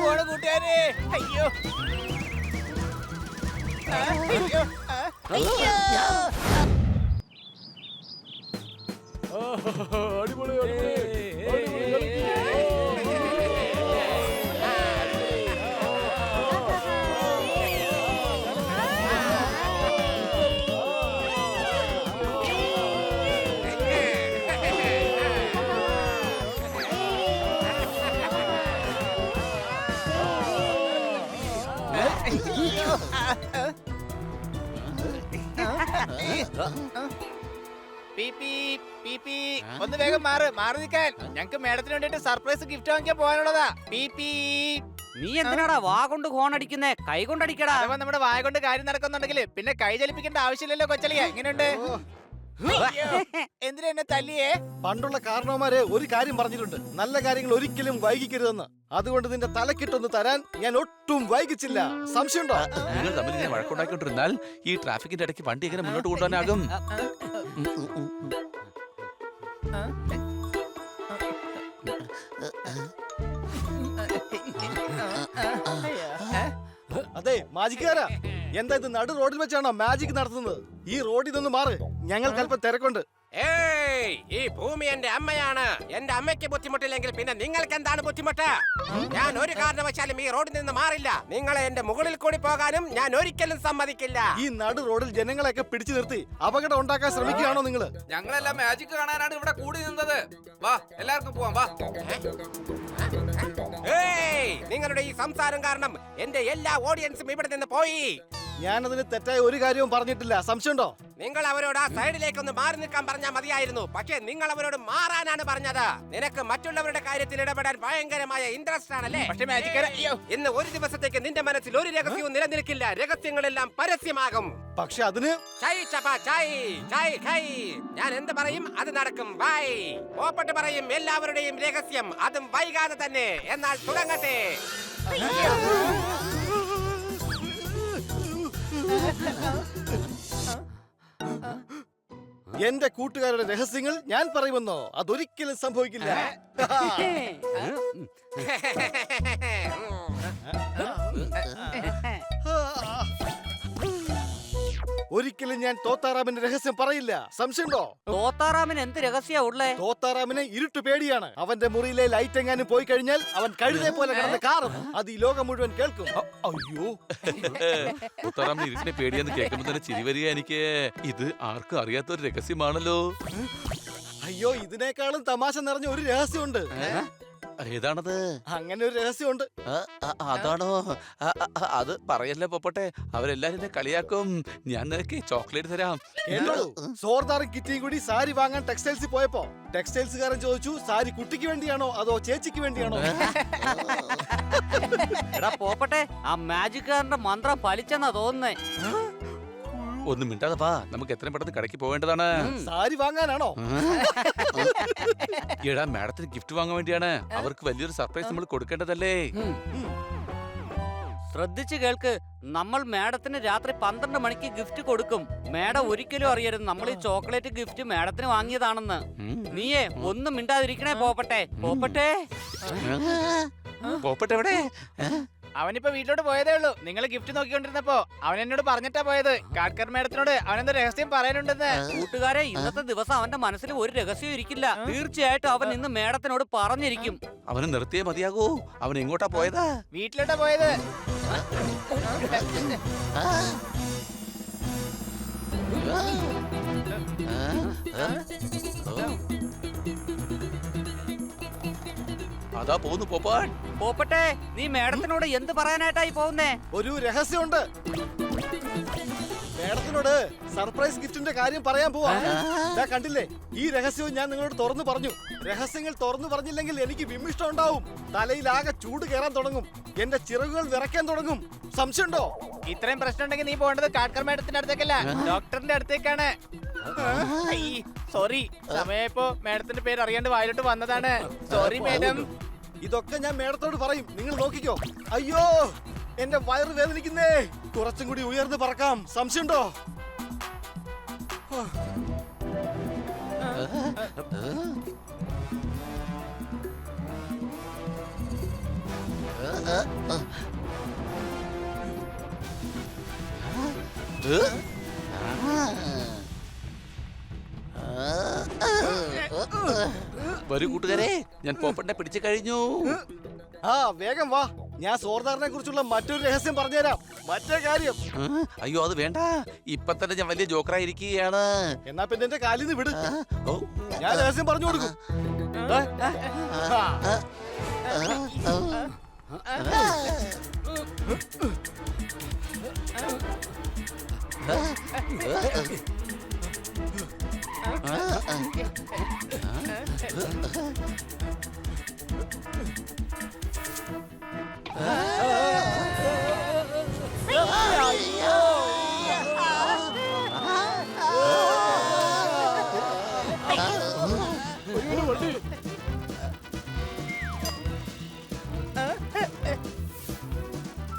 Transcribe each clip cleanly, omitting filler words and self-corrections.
പോണ കൂട്ടുകാരെ. അയ്യോ അയ്യോ അയ്യോ. അടിപൊളി ഒന്ന് വേഗം മാറി നിൽക്കാൻ. ഞങ്ങക്ക് മേഡത്തിന് വേണ്ടിട്ട് സർപ്രൈസ് ഗിഫ്റ്റ് വാങ്ങിക്കാൻ പോകാനുള്ളതാ. നീ എന്തിനാടാ വാ കൊണ്ട് ഹോൺ അടിക്കുന്നേ? കൈ കൊണ്ടടിക്കടാ. അഥവാ നമ്മുടെ വായ കൊണ്ട് കാര്യം നടക്കുന്നുണ്ടെങ്കിൽ പിന്നെ കൈ ചലിപ്പിക്കേണ്ട ആവശ്യമില്ലല്ലോ കൊച്ചളിയ. എങ്ങനെയുണ്ട്? എന്തിനാ എന്നെ തല്ലിയേ? പണ്ടുള്ള കാരണവന്മാരെ ഒരു കാര്യം പറഞ്ഞിട്ടുണ്ട്, നല്ല കാര്യങ്ങൾ ഒരിക്കലും വൈകിക്കരുതെന്ന്. അതുകൊണ്ട് നിന്റെ തലക്കിട്ടൊന്ന് തരാൻ ഞാൻ ഒട്ടും വൈകിച്ചില്ല. സംശയമുണ്ടോ? നിങ്ങൾ തമ്മിൽ ഇങ്ങനെ വഴക്കുണ്ടാക്കിക്കൊണ്ടിരുന്നാൽ ഈ ട്രാഫിക്കിന്റെ ഇടയ്ക്ക് വണ്ടി എങ്ങനെ മുന്നോട്ട് കൊണ്ടുപോകാനാകും? അതെ മാജിക്കാരാ, എന്താ ഇത് നടു റോഡിൽ വെച്ചാണോ മാജിക് നടത്തുന്നത്? ഈ റോഡിൽ നിന്ന് മാറ്, ഞങ്ങൾക്ക് അല്പം തിരക്കുണ്ട്. ഏയ്, ഈ ഭൂമി എന്റെ അമ്മയാണ്. എന്റെ അമ്മയ്ക്ക് ബുദ്ധിമുട്ടില്ലെങ്കിൽ പിന്നെ നിങ്ങൾക്ക് എന്താണ് ബുദ്ധിമുട്ട്? ഞാൻ ഒരു കാരണവശാലും ഈ റോഡിൽ നിന്ന് മാറില്ല. നിങ്ങളെ എന്റെ മുകളിൽ കൂടി പോകാനും ഞാൻ ഒരിക്കലും സമ്മതിക്കില്ല. ഈ നടു റോഡിൽ ജനങ്ങളെയൊക്കെ പിടിച്ചു നിർത്തി അപകടം ഉണ്ടാക്കാൻ ശ്രമിക്കുകയാണോ നിങ്ങള്? ഞങ്ങളെല്ലാം മാജിക് കാണാനാണ് ഇവിടെ കൂടി നിന്നത്. വാ, എല്ലാവർക്കും പോവാം, വാ. ഏയ്, നിങ്ങളുടെ ഈ സംസാരം കാരണം എന്റെ എല്ലാ ഓഡിയൻസും ഇവിടെ നിന്ന് പോയി. ഞാനതിന് തെറ്റായ ഒരു കാര്യവും പറഞ്ഞിട്ടില്ല. സംശയമുണ്ടോ? നിങ്ങൾ അവരോട് ആ സൈഡിലേക്ക് ഒന്ന് മാറി നിൽക്കാൻ പറഞ്ഞാൽ മതിയായിരുന്നു. പക്ഷേ നിങ്ങൾ അവരോട് മാറാനാണ് പറഞ്ഞത്. നിനക്ക് മറ്റുള്ളവരുടെ കാര്യത്തിൽ ഇടപെടാൻ ഭയങ്കരമായ ഇൻട്രസ്റ്റ് ആണല്ലേ? പക്ഷേ മാജിക്കാര, അയ്യോ, ഇന്ന് ഒരു ദിവസത്തേക്ക് നിന്റെ മനസ്സിൽ ഒരു രഹസ്യവും നിലനിൽക്കില്ല. രഹസ്യങ്ങളെല്ലാം പരസ്യമാകും. പക്ഷെ അതിന് ഞാൻ എന്ത് പറയും അത് നടക്കും. ബൈ. പോപ്പട്ട് പറയും എല്ലാവരുടെയും രഹസ്യം, അതും വൈകാതെ തന്നെ. എന്നാൽ തുടങ്ങട്ടെ. എന്റെ കൂട്ടുകാരുടെ രഹസ്യങ്ങൾ ഞാൻ പറയുമെന്നോ? അതൊരിക്കലും സംഭവിക്കില്ല. ഒരിക്കലും ഞാൻ തോത്താറാമിന്റെ രഹസ്യം പറയില്ല. സംശയമുണ്ടോ? തോത്താറാമിന് എന്ത് രഹസ്യ ഉള്ളേ? തോത്താറാമിന് ഇരുട്ട് പേടിയാണ്. അവന്റെ മുറിയിലെ ലൈറ്റ് എങ്ങാനും പോയി കഴിഞ്ഞാൽ അവൻ കഴുതേ പോലെ കിടന്ന് കാറും. അത് ഈ ലോകം മുഴുവൻ കേൾക്കും. അയ്യോ, മുത്താറാമിന് ഇരുട്ടിനെ പേടിയാന്ന് കേൾക്കുമ്പോ തന്നെ ചിരി വരിക എനിക്ക്. ഇത് ആർക്കും അറിയാത്തൊരു രഹസ്യമാണല്ലോ. അയ്യോ, ഇതിനേക്കാളും തമാശ നിറഞ്ഞ ഒരു രഹസ്യമുണ്ട്. ഏതാണത്? അങ്ങനെ ഒരു രഹസ്യമുണ്ട്. അതാണോ? അത് പറയല്ലേ പൊപ്പട്ടെ, അവരെല്ലാരും എന്നെ കളിയാക്കും. ഞാൻ നിനക്ക് ചോക്ലേറ്റ് തരാം. കേട്ടോളൂ, സോർദാറും കിറ്റിയും കൂടി സാരി വാങ്ങാൻ ടെക്സ്റ്റൈൽസിൽ പോയപ്പോ ടെക്സ്റ്റൈൽസുകാരൻ ചോദിച്ചു, സാരി കുട്ടിക്ക് വേണ്ടിയാണോ അതോ ചേച്ചിക്ക് വേണ്ടിയാണോ? എടാ പോപ്പട്ടെ, ആ മാജിക്കാരന്റെ മന്ത്രം ഫലിച്ചെന്നാ തോന്നുന്നേ. ഒന്നും മിണ്ടാതെ വാ, നമുക്ക് എത്രയും പെട്ടെന്ന് കടയ്ക്ക് പോവേണ്ടതാണ്. സാരി വാങ്ങാനാണോ? എടാ, മാഡത്തിന് ഗിഫ്റ്റ് വാങ്ങാൻ വേണ്ടിയാണ്. അവർക്ക് വലിയൊരു സർപ്രൈസ് നമ്മൾ കൊടുക്കേണ്ടതല്ലേ? ശ്രദ്ധിച്ചു കേൾക്ക്, നമ്മൾ മാഡത്തിന് രാത്രി 12 മണിക്ക് ഗിഫ്റ്റ് കൊടുക്കും. മാഡം ഒരിക്കലും അറിയരുത് നമ്മൾ ഈ ചോക്ലേറ്റ് ഗിഫ്റ്റ് മാഡത്തിന് വാങ്ങിയതാണെന്ന്. നീയേ ഒന്നും മിണ്ടാതിരിക്കണേ പോപ്പട്ടെ. പോപ്പട്ടെ, പോപ്പട്ടെ എവിടെ? അവനിപ്പോ വീട്ടിലോട്ട് പോയതേ ഉള്ളൂ. നിങ്ങൾ ഗിഫ്റ്റ് നോക്കിക്കൊണ്ടിരുന്നപ്പോ അവൻ എന്നോട് പറഞ്ഞിട്ടാ പോയത്. കാട്കർ മേഡത്തിനോട് അവനെന്തോ രഹസ്യം പറയാനുണ്ടെന്ന്. കൂട്ടുകാരെ, ഇന്നത്തെ ദിവസം അവന്റെ മനസ്സിൽ ഒരു രഹസ്യം ഇരിക്കില്ല. തീർച്ചയായിട്ടും അവൻ ഇന്ന് മേഡത്തിനോട് പറഞ്ഞിരിക്കും. അവന് നിർത്തിയേ മതിയാകൂ. അവൻ എങ്ങോട്ടാ പോയതാ? വീട്ടിലോട്ടാ പോയത്. അതാ പോകുന്നു പോപ്പാൻ. പോപ്പട്ടെ, നീ മേഡത്തിനോട് എന്ത് പറയാനായിട്ടായി പോകുന്നേ? ഒരു രഹസ്യമുണ്ട്. മേഡത്തിനോട് സർപ്രൈസ് ഗിഫ്റ്റിന്റെ കാര്യം പറയാൻ പോവാ. കണ്ടില്ലേ, ഈ രഹസ്യവും ഞാൻ നിങ്ങളോട് തുറന്നു പറഞ്ഞു. രഹസ്യങ്ങൾ തുറന്നു പറഞ്ഞില്ലെങ്കിൽ എനിക്ക് വിമിഷ്ടം ഉണ്ടാവും. തലയിലാകെ ചൂട് കയറാൻ തുടങ്ങും. എന്റെ ചിറകുകൾ വിറയ്ക്കാൻ തുടങ്ങും. സംശയമുണ്ടോ? ഇത്രയും പ്രശ്നം ഉണ്ടെങ്കിൽ നീ പോകേണ്ടത് കാട്കർ മേഡത്തിന്റെ അടുത്തേക്കല്ല, ഡോക്ടറിന്റെ അടുത്തേക്കാണ്. സോറി, സമയപ്പോ മേഡത്തിന്റെ പേര് അറിയാണ്ട് വായിലോട്ട് വന്നതാണ്. Sorry madam. ഇതൊക്കെ ഞാൻ മേഡത്തോട് പറയും, നിങ്ങൾ നോക്കിക്കോ. അയ്യോ, എന്റെ വയറ് വേദനിക്കുന്നേ. കുറച്ചും കൂടി ഉയർന്ന് പറക്കാം. സംശയമുണ്ടോ? വരൂ കൂട്ടുകാരെ, ഞാൻ പോപ്പട്ടിനെ പിടിച്ചു കഴിഞ്ഞു. ആ വേഗം വാ, ഞാൻ സോർദാറിനെ കുറിച്ചുള്ള മറ്റൊരു രഹസ്യം പറഞ്ഞുതരാം. മറ്റേ കാര്യം. അയ്യോ അത് വേണ്ട, ഇപ്പൊ തന്നെ ഞാൻ വലിയ ജോക്കറായിരിക്കുകയാണ്. എന്നാ പിന്നെ എന്റെ കാലിൽ നിന്ന് വിട്, ഓ, ഞാൻ രഹസ്യം പറഞ്ഞു കൊടുക്കും.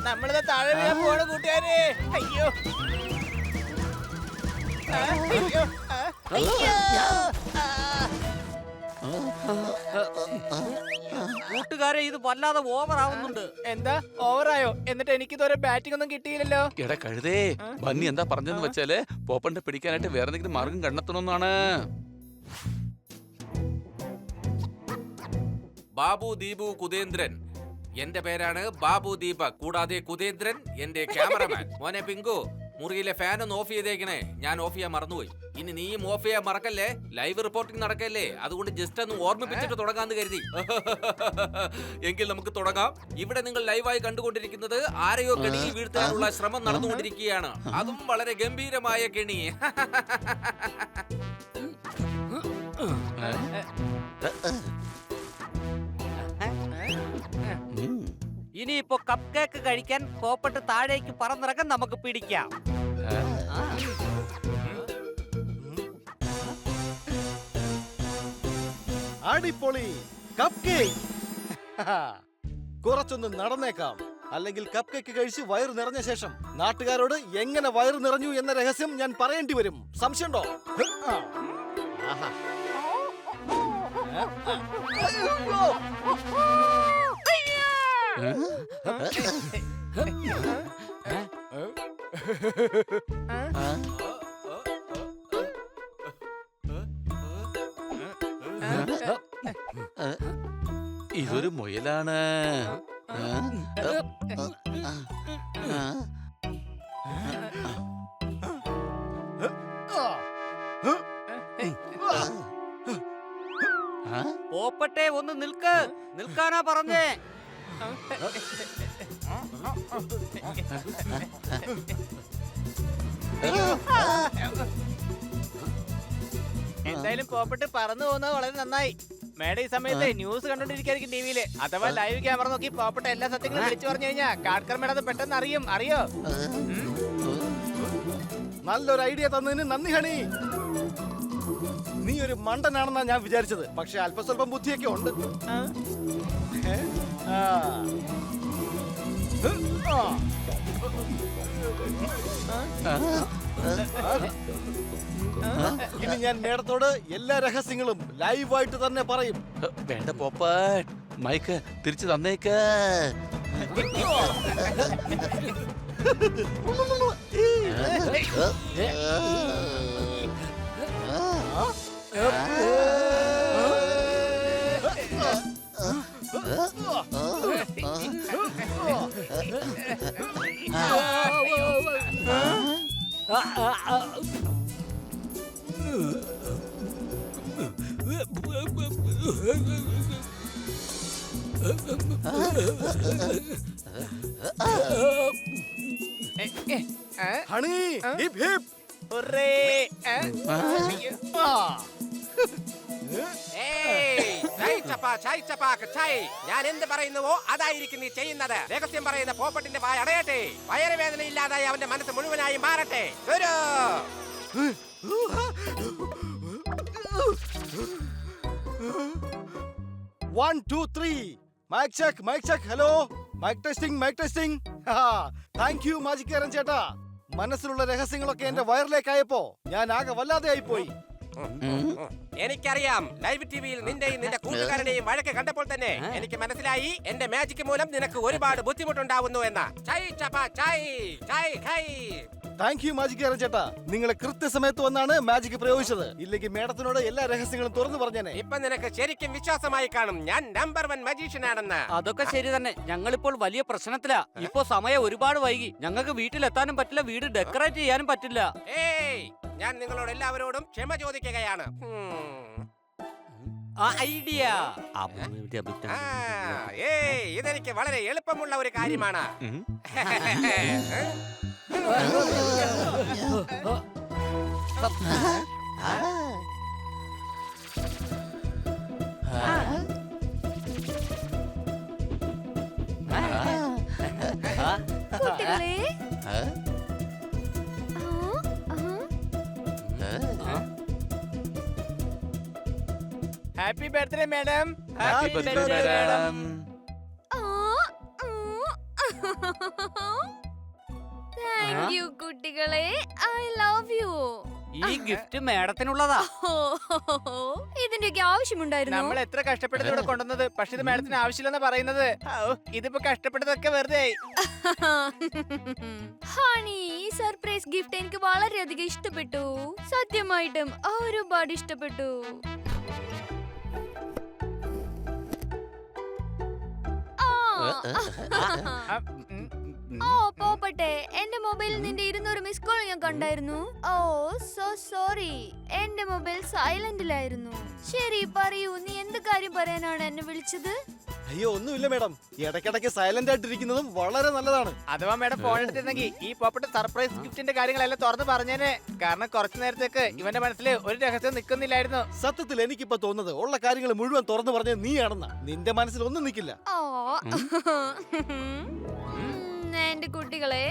നമ്മളിത് താഴെ വീഴാൻ പോവാണ് കൂട്ടുകാരെ. അയ്യോ അയ്യോ കൂട്ടുകാരെ ഇത് വല്ലാതെ ഓവർ ആവുന്നുണ്ട്. എന്താ ഓവറായോ? എന്നിട്ട് എനിക്കിതുവരെ ബാറ്റിംഗ് ഒന്നും കിട്ടിയില്ലല്ലോ. എടാ കഴുതേ, ബന്നി എന്താ പറഞ്ഞെന്ന് വെച്ചാല് പോപ്പട്ടിനെ പിടിക്കാനായിട്ട് വേറെ എന്തെങ്കിലും മാർഗം കണ്ടെത്തണമെന്നാണ്. ബാബു ദീപു കുതേന്ദ്രൻ. എന്റെ പേരാണ് ബാബു ദീപക്. കൂടാതെ കുതേന്ദ്രൻ എന്റെ ക്യാമറമാൻ. മോനെ പിങ്കു, മുറിയിലെ ഫാൻ ഒന്ന് ഓഫ് ചെയ്തേക്കണേ. ഞാൻ ഓഫ് ചെയ്യാൻ മറന്നുപോയി. ഇനി നീയും ഓഫ് ചെയ്യാൻ മറക്കല്ലേ. ലൈവ് റിപ്പോർട്ടിംഗ് നടക്കല്ലേ, അതുകൊണ്ട് ജസ്റ്റ് ഒന്ന് ഓർമ്മിപ്പിച്ചിട്ട് തുടങ്ങാന്ന് കരുതി. എങ്കിൽ നമുക്ക് തുടങ്ങാം. ഇവിടെ നിങ്ങൾ ലൈവായി കണ്ടുകൊണ്ടിരിക്കുന്നത് ആരെയോ കെണിയിൽ വീഴ്ത്താനുള്ള ശ്രമം നടന്നുകൊണ്ടിരിക്കുകയാണ്. അതും വളരെ ഗംഭീരമായ കെണി. ഇനിയിപ്പോ കപ്പ് കേക്ക് കഴിക്കാൻ പോപ്പട്ട് താഴേക്ക് പറന്നിറങ്ങാൻ നമുക്ക് പിടിക്കാം. അടിപൊളി കപ്പ് കേക്ക്. കുറച്ചൊന്ന് നടന്നേക്കാം. അല്ലെങ്കിൽ കപ്പ് കേക്ക് കഴിച്ച് വയറ് നിറഞ്ഞ ശേഷം നാട്ടുകാരോട് എങ്ങനെ വയറ് നിറഞ്ഞു എന്ന രഹസ്യം ഞാൻ പറയേണ്ടി വരും. സംശയമുണ്ടോ? ആഹാ. ഇതൊരു മുയലാണ്. പോപ്പട്ടെ ഒന്ന് നിൽക്ക്. നിൽക്കാനാ പറഞ്ഞേ. എന്തായാലും പോപ്പട്ട് പറന്നു പോകുന്നത് വളരെ നന്നായി. മേഡം ഈ സമയത്ത് ന്യൂസ് കണ്ടോണ്ടിരിക്കായിരിക്കും ടിവിയില്. അഥവാ ലൈവ് ക്യാമറ നോക്കി പോപ്പട്ട് എല്ലാ സത്യങ്ങളും വിളിച്ചു പറഞ്ഞു കഴിഞ്ഞാൽ കാഡ്കർ മേഡം അത് പെട്ടെന്ന് അറിയോ? നല്ലൊരു ഐഡിയ തന്നതിന് നന്ദി ഹണി. നീ ഒരു മണ്ടനാണെന്നാ ഞാൻ വിചാരിച്ചത്. പക്ഷെ അല്പസ്വല്പം ബുദ്ധിയൊക്കെ ഉണ്ട്. ഇനി ഞാൻ മേഡത്തോട് എല്ലാ രഹസ്യങ്ങളും ലൈവായിട്ട് തന്നെ പറയും. വേണ്ട പോപ്പട്ട്, മൈക്ക് തിരിച്ചു തന്നേക്ക്. Honey hip hip. ഹുറേ. ഞാൻ എന്ത് പറയുന്നുവോ അതായിരിക്കും നീ ചെയ്യുന്നത്. രഹസ്യം പറയുന്ന പോപ്പട്ടിന്റെ വായ അടയട്ടെ. വയറുവേദന ഇല്ലാതായി അവന്റെ മനസ്സ് മുഴുവനായി മാറട്ടെ. വരൂ. 1 2 3 mike check. Hello, mike testing. Thank you മാജിക്കാരൻ ചേട്ടാ. മനസ്സിലുള്ള രഹസ്യങ്ങളൊക്കെ എന്റെ വയറിലേക്കായപ്പോ ഞാൻ ആകെ വല്ലാതെ ആയിപ്പോയി. എനിക്കറിയാം, ലൈവ് ടിവിയിൽ നിന്റെയും നിന്റെ കൂട്ടുകാരുടെയും വഴക്ക് കണ്ടപ്പോൾ തന്നെ എനിക്ക് മനസ്സിലായി എന്റെ മാജിക് മൂലം നിനക്ക് ഒരുപാട് ബുദ്ധിമുട്ടുണ്ടാവുന്നു എന്ന്. ചൈ ചപ ചൈ ചൈ ഹൈ. താങ്ക് യു മാജിക് ചേട്ടാ, നിങ്ങൾ കൃത്യസമയത്ത് വന്നാണ് മാജിക് പ്രയോഗിച്ചത്. ഇല്ലെങ്കിൽ മേഡത്തിനോട് എല്ലാ രഹസ്യങ്ങളും തുറന്നു പറഞ്ഞേനെ. ഇപ്പൊ നിനക്ക് ശരിക്കും വിശ്വാസമായി കാണും ഞാൻ നമ്പർ 1 മജീഷ്യൻ ആണെന്ന്. അതൊക്കെ ശരി തന്നെ. ഞങ്ങളിപ്പോൾ വലിയ പ്രശ്നത്തിലാ. ഇപ്പൊ സമയം ഒരുപാട് വൈകി. ഞങ്ങൾക്ക് വീട്ടിലെത്താനും പറ്റില്ല, വീട് ഡെക്കറേറ്റ് ചെയ്യാനും പറ്റില്ല. ഏയ്, ഞാൻ നിങ്ങളോട് എല്ലാവരോടും ക്ഷമ ചോദിക്കുകയാണ്. ഐഡിയ ഏയ്, ഇതെനിക്ക് വളരെ എളുപ്പമുള്ള ഒരു കാര്യമാണ്. കുട്ടികളെ, happy birthday madam. Happy birthday, madam. Thank you കുട്ടികളെ, ഐ ലവ് യു. ഈ ഗിഫ്റ്റ് മേഡത്തിനുള്ളതാ. ഇതിന്റെയൊക്കെ ആവശ്യമുണ്ടായിരുന്നു. നമ്മൾ എത്ര കഷ്ടപ്പെട്ടത് ഇവിടെ കൊണ്ടുവന്നത്, പക്ഷെ ഇത് മാഡത്തിന് ആവശ്യമില്ലെന്ന് പറയുന്നത്. ഔ, ഇതിപ്പോ കഷ്ടപ്പെട്ടതൊക്കെ വെറുതെ. ഹണി, ഈ സർപ്രൈസ് ഗിഫ്റ്റ് എനിക്ക് വളരെയധികം ഇഷ്ടപ്പെട്ടു. സത്യമായിട്ടും ഒരുപാട് ഇഷ്ടപ്പെട്ടു. ഓ പോപ്പട്ടെ, എന്റെ മൊബൈലിൽ നിന്റെ 200 മിസ് കോൾ ഞാൻ കണ്ടായിരുന്നു. ഓ സോ സോറി, എന്റെ മൊബൈൽ സൈലന്റിലായിരുന്നു. ശരി, പറയൂ, നീ എന്ത് കാര്യം പറയാനാണ് എന്നെ വിളിച്ചത്? അയ്യോ ഒന്നുമില്ല മേഡം, ഇടയ്ക്കിടയ്ക്ക് സൈലന്റ് ആയിട്ടിരിക്കുന്നതും വളരെ നല്ലതാണ്. അഥവാ മാഡം ഫോൺ എടുത്തിരുന്നെങ്കിൽ ഈ പോപ്പട്ട് സർപ്രൈസ് ഗിഫ്റ്റിന്റെ കാര്യങ്ങളെല്ലാം തുറന്ന് പറഞ്ഞേനെ. കാരണം കുറച്ചു നേരത്തേക്ക് ഇവന്റെ മനസ്സിൽ ഒരു രഹസ്യം നിൽക്കുന്നില്ലായിരുന്നു. സത്യത്തിൽ എനിക്കിപ്പോ തോന്നുന്നത് ഉള്ള കാര്യങ്ങൾ മുഴുവൻ തുറന്നു പറഞ്ഞത് നീയാണെന്നാ. നിന്റെ മനസ്സിൽ ഒന്നും നിൽക്കില്ല. ഓ എന്റെ കുട്ടികളെ